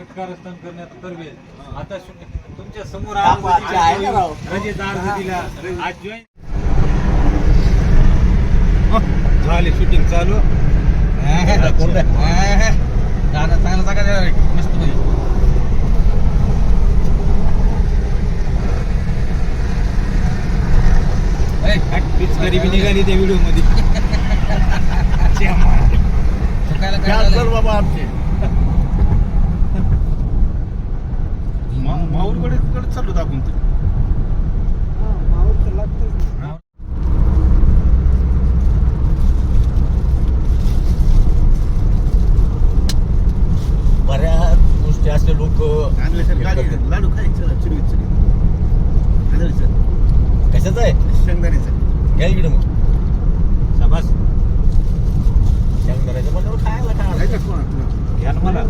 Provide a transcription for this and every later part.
कारस्थान करण्यात तरवेल आता तुमच्या समोर आज जॉईन झाले शूटिंग चालू चांगलं मस्त गरीबी निघाली त्या व्हिडिओ मध्ये बाबा आमचे माऊरकडे चाललो आपण तर माऊर तर लागतच बऱ्याच गोष्टी असले लोक लाडू खायचं कशाचं आहे शेंगदाण्याचं घ्या इकडे मग शाबास शेंगदाण्याचं पण खायला घ्या ना मला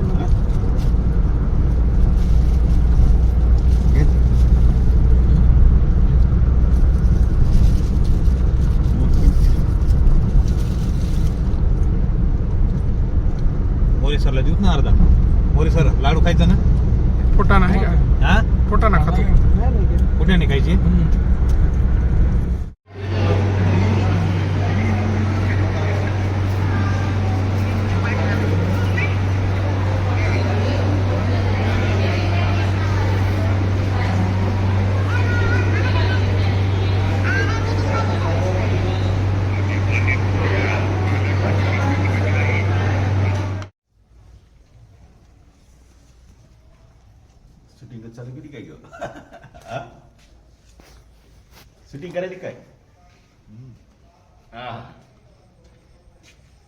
मोरे सरला देऊत ना अर्धा मोरे सर लाडू खायचा ना फुटाणा आहे का हा फुटाणा खातो कुठे नाही खायची शूटिंग चालू किती काय घेऊ शूटिंग करायची काय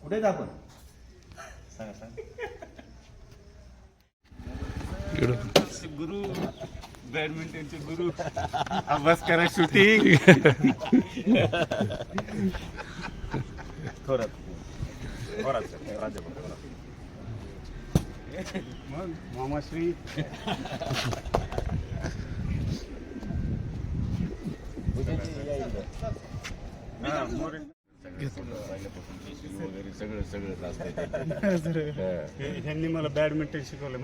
कुठे आहेत आपण सांगा सांग गुरु बॅडमिंटनचे गुरु अभ्यास करा शूटिंग थोरात राज्यपाल मग मामाश्री वगैरे सगळं सगळं ह्यांनी मला बॅडमिंटन शिकवलं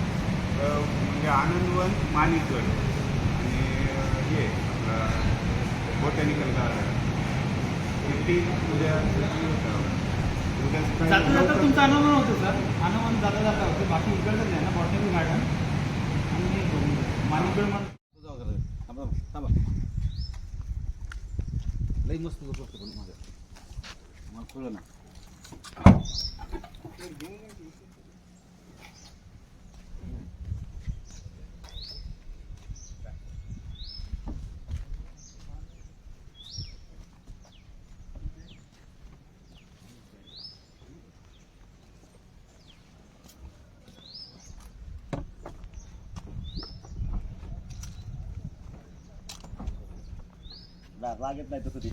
म्हणजे आनंदवन माणिकगड आणि हे बॉटॅनिकल गार्डन उद्या तुमचा अनुभव होतो सर अनुभव जाता जाता होते बाकी इकडचं नाही ना बॉटॅनिकल गार्डन आणि माणिकगड थांबा लई मस्त लोक माझं मला कळलं ना लागत नाही तसं ते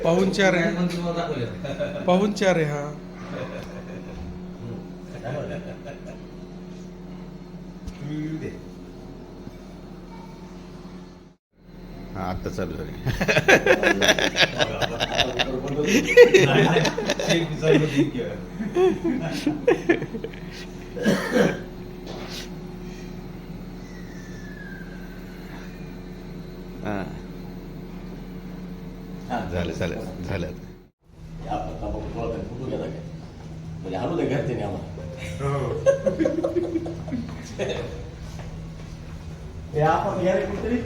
पाहुणचार आहे पाहुणचार आहे हा हा आत्ता चालू झाली झालं झालं झालं म्हणजे हलू दे घरचे नाही आम्हाला आपण घ्या कुठेतरी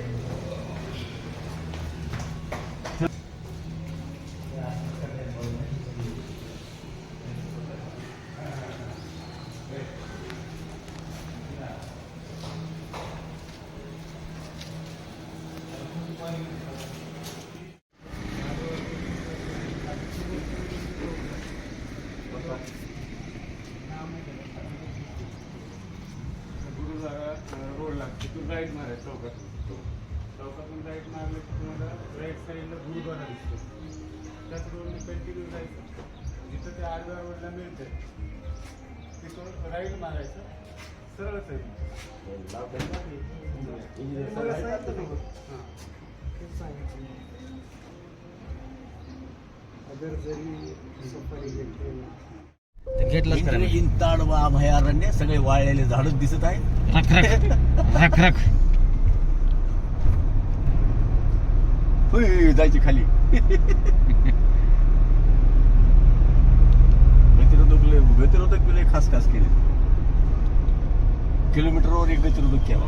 लागतं. तिथून राईट मारायचं चौकातून राईट मारलं की तुम्हाला राईट साईडला गुरुद्वारा दिसतो. त्याच रोडने कंटिन्यू जायचं. जिथं ते आडव्या रोडला मिळतं तिथून राईट मारायचं, सरळच आहे. अगर जरी सफारी घेतली इन ताडोबा अभयारण्य सगळे वाळलेले झाडच दिसत आहे. रख रख होय, जायची खाली. गतिरोधक बिले खास केले. किलोमीटरवर एक गतिरोधक केला.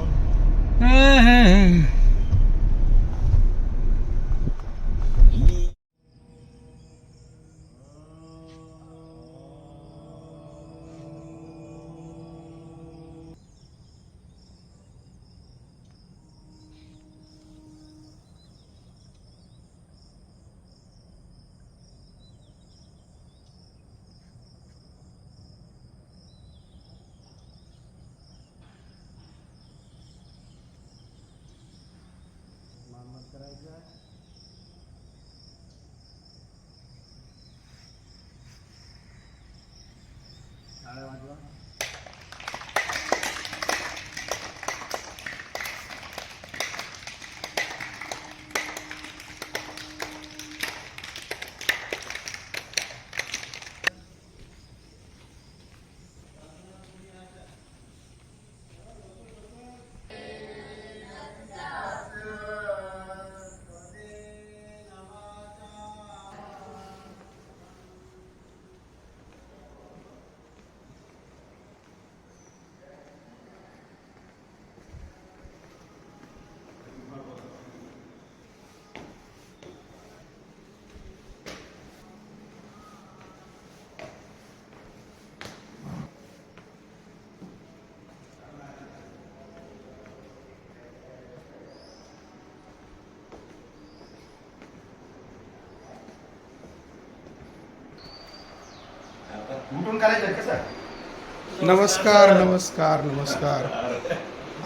उठून करायचं कसं? नमस्कार नमस्कार नमस्कार.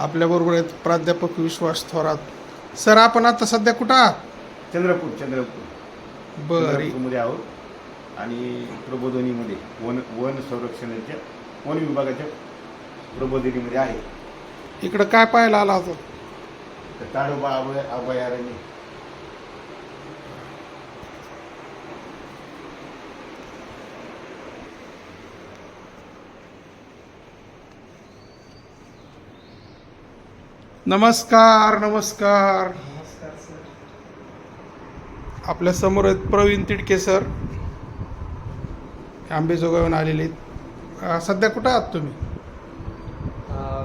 आपल्याबरोबर आहेत प्राध्यापक विश्वास थोरात. सर, आपण आता सध्या कुठं आहात? चंद्रपूर बरं. मध्ये आहोत आणि प्रबोधिनीमध्ये वन संरक्षणाच्या वन विभागाच्या प्रबोधिनीमध्ये आहे. इकडं काय पाहायला आला होता? तर ताडोबा अभयारण्य. नमस्कार नमस्कार. आपल्या समोर आहेत प्रवीण तिडके सर, आंबेजोगाईहून आलेले आहेत. सध्या कुठं आहात तुम्ही?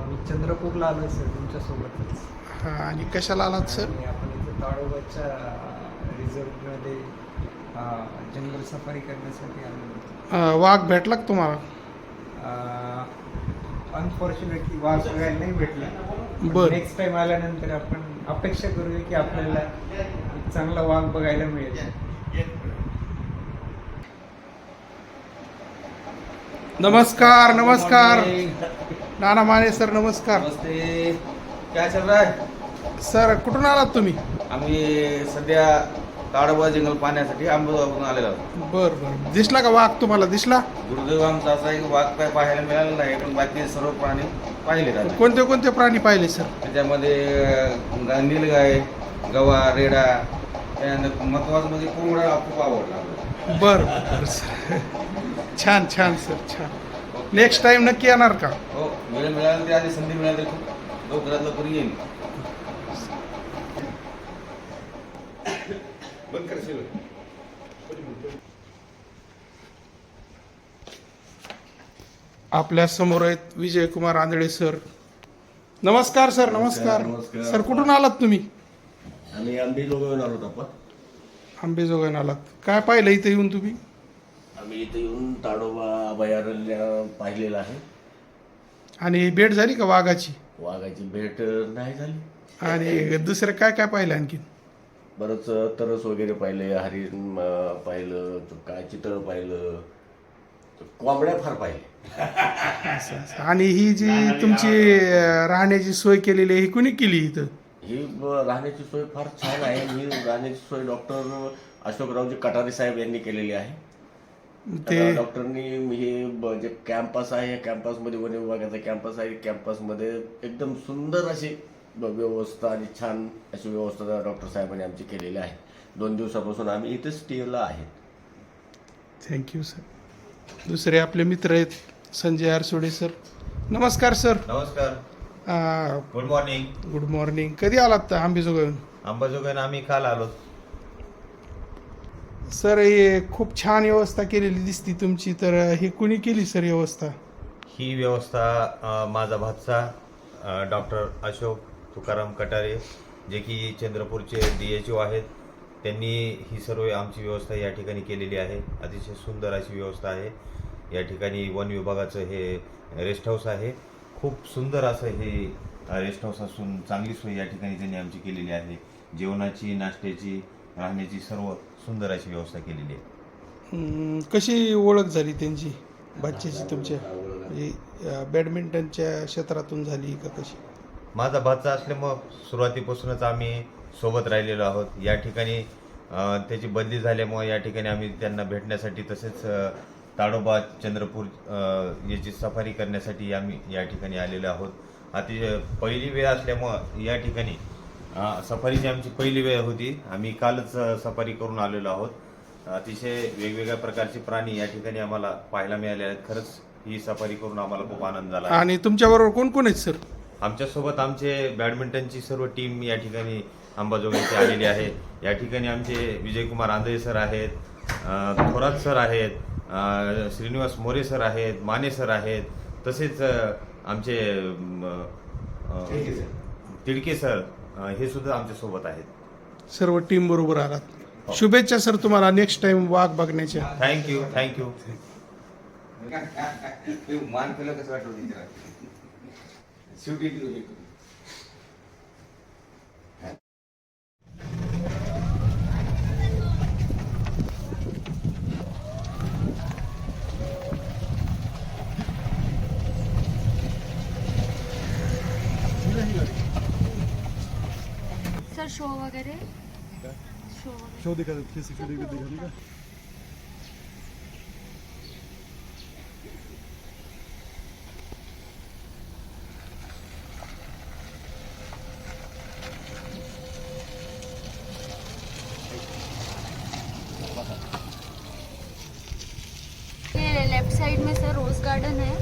मी चंद्रपूरला आलो सर तुमच्यासोबतच. हां, आणि कशाला आलात सर? आणि आपण इथे ताडोबाच्या रिझर्वमध्ये जंगल सफारी करण्यासाठी आलो. वाघ भेटला का तुम्हाला? अनफॉर्च्युनेटली वाघ बघायला नाही भेटला. बरं. नेक्स्ट टाइम आल्यानंतर आपण अपेक्षा करूया की आपल्याला एक चांगला वाघ बघायला मिळेल. नमस्कार नमस्कार. नाना माने सर, नमस्कार. नमस्ते. क्या चल रहा है? सर, कुठून आलात तुम्ही? आम्ही सध्या ताडोबा जंगल पाहण्यासाठी आंबेजोगाईहून आलेलो आहोत. बरं बरं. दिसला का वाघ तुम्हाला? दिसला? दुर्दैव आमचा असा आहे की वाघ काय पाहायला मिळाला नाही, पण बाकी सर्व प्राणी पाहिले जातात. कोणते कोणते प्राणी पाहिले सर? त्याच्यामध्ये नीलगाय, गवा, रेडा, त्यानंतर महत्वाचं म्हणजे कोंबडा खूप आवडला. बरं बरं सर. छान छान सर, छान. नेक्स्ट टाइम नक्की येणार का? हो, वेळ मिळाला तरी आणि संधी मिळाली तरी खूप लवकरात लवकर येईल. बंद कर शिव. आपल्या समोर आहेत विजयकुमार आंधळे सर. नमस्कार सर. नमस्कार. नमस्कार. सर, कुठून आलात तुम्ही? आम्ही आंबेजोगाईहून आलो आपण. आंबेजोगाईहून आलात. काय पाहिलं इथे येऊन तुम्ही? आम्ही इथे येऊन ताडोबा अभयारण्य पाहिलेलं आहे. आणि भेट झाली का वाघाची? वाघाची भेट नाही झाली. आणि दुसरं काय काय पाहिलं आणखी? बरंच तरस वगैरे पाहिले, हरिण पाहिलं, काय चितळ पाहिलं, कोंबड्या फार पाहिजे. असं असं. आणि ही जी तुमची राहण्याची सोय केलेली आहे ही कुणी केली इथं? ही राहण्याची सोय फार छान आहे. ही राहण्याची सोय डॉक्टर अशोकरावजी कटारे साहेब यांनी केलेली आहे. ते डॉक्टरनी हे जे कॅम्पस आहे, कॅम्पसमध्ये वन विभागाचा कॅम्पस आहे, कॅम्पसमध्ये एकदम सुंदर अशी व्यवस्था आणि छान अशी व्यवस्था डॉक्टर साहेबांनी आमची केलेली आहे. 2 दिवसापासून आम्ही इथे स्टेला आहे. Thank you sir. दुसरे आपले मित्र आहेत संजय आरसोडे सर. नमस्कार सर. नमस्कार. Good morning. Good morning. कधी आलात आंबेजोगाईहून? अंबाजोगाईनं आम्ही काल आलो. सर हे खूप छान व्यवस्था केलेली दिसती तुमची, तर हे कुणी केली सर व्यवस्था? ही व्यवस्था माझा भाचा डॉक्टर अशोक तुकाराम कटारे, जे की चंद्रपूरचे DHO आहेत, त्यांनी ही सर्व आमची व्यवस्था या ठिकाणी केलेली आहे. अतिशय सुंदर अशी व्यवस्था आहे. या ठिकाणी वन विभागाचं हे रेस्ट हाऊस आहे. खूप सुंदर असं हे रेस्ट हाऊस असून चांगली सोय या ठिकाणी त्यांनी आमची केलेली आहे. जेवणाची, नाश्त्याची, राहण्याची सर्व सुंदर अशी व्यवस्था केलेली आहे. कशी ओळख झाली त्यांची बच्चेची तुमच्या? म्हणजे बॅडमिंटनच्या क्षेत्रातून झाली का कशी? माझा भाचा असल्यामुळं सुरुवातीपासूनच आम्ही सोबत राहिलेलो आहोत. या ठिकाणी त्याची बदली झाल्यामुळे या ठिकाणी आम्ही त्यांना भेटण्यासाठी तसेच ताडोबा चंद्रपूर याची सफारी करण्यासाठी आम्ही या ठिकाणी आलेलो आहोत. अतिशय पहिली वेळ असल्यामुळं या ठिकाणी सफारीची आमची पहिली वेळ होती. आम्ही कालच सफारी करून आलेलो आहोत. अतिशय वेगवेगळ्या प्रकारचे प्राणी या ठिकाणी आम्हाला पाहायला मिळाले आहेत. खरंच ही सफारी करून आम्हाला खूप आनंद झाला. आणि तुमच्याबरोबर कोण कोण आहेत सर? आमच्यासोबत आमचे बॅडमिंटनची सर्व टीम या ठिकाणी अंबाजोगाईची आलेली आहे. या ठिकाणी आमचे विजयकुमार आंधळे सर आहेत, थोरात सर आहेत, श्रीनिवास मोरे सर आहेत, माने सर आहेत, तसेच आमचे तिडके सर हे सुद्धा आमच्यासोबत आहेत. सर्व टीम बरोबर आलात. शुभेच्छा सर तुम्हाला नेक्स्ट टाइम वाघ बघण्याच्या. थँक्यू. मान केलं कसं वाटतं शेवटी सर शो वगैरे शो दिखा किसी शो दिखा देगा. ये लेफ्ट साइड में सर रोज गार्डन है.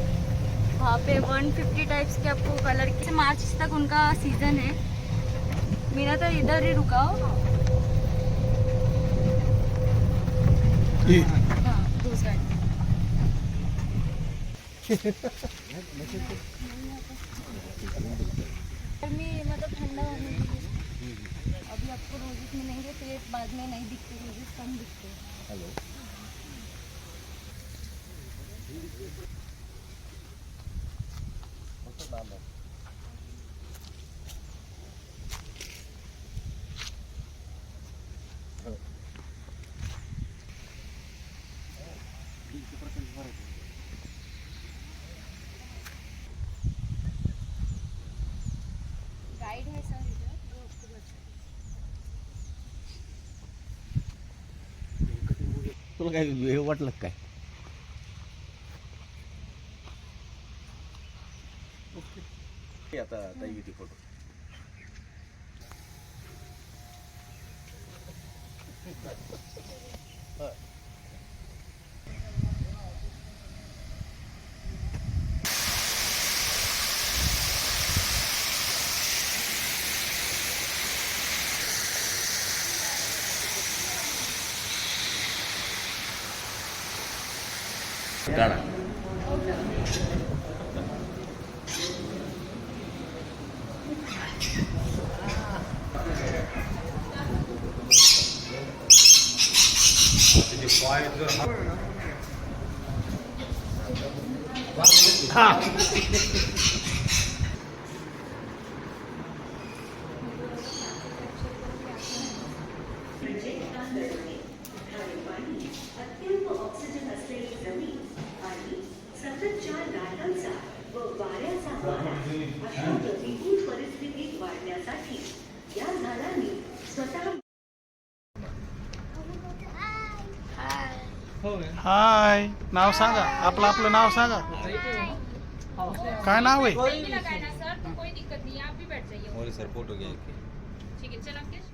वहाँ पे 150 टाइप्स के आपको कलर के, मार्च तक उनका सीजन है. मेरा तो इधर ही रुका हो. हाँ, रोज गार्डन. गर्मी मतलब ठंडा होने के लिए अभी आपको रोजेस मिलेंगे, फिर बाद में नहीं दिखते, रोजेस कम दिखते हैं. गाइड है सर इधर, वो आपको बताएगा. तुला काय हे वाटलं काय? आता ताई किती फोटो काढा. अत्यंत ऑक्सिजन असलेली जमीन आणि सततच्या लाटांचा व वाऱ्याचा वारा अशा प्रतिकूल परिस्थितीत वाढण्यासाठी या झाडांनी स्वतः हाय, नाव सांगा. आपलं नाव सांगा. काय नाव आहे? कोई दिक्कत नहीं है, आप भी बैठ जाइए। सर फोटो घ्या ठीक है, चल अंकित।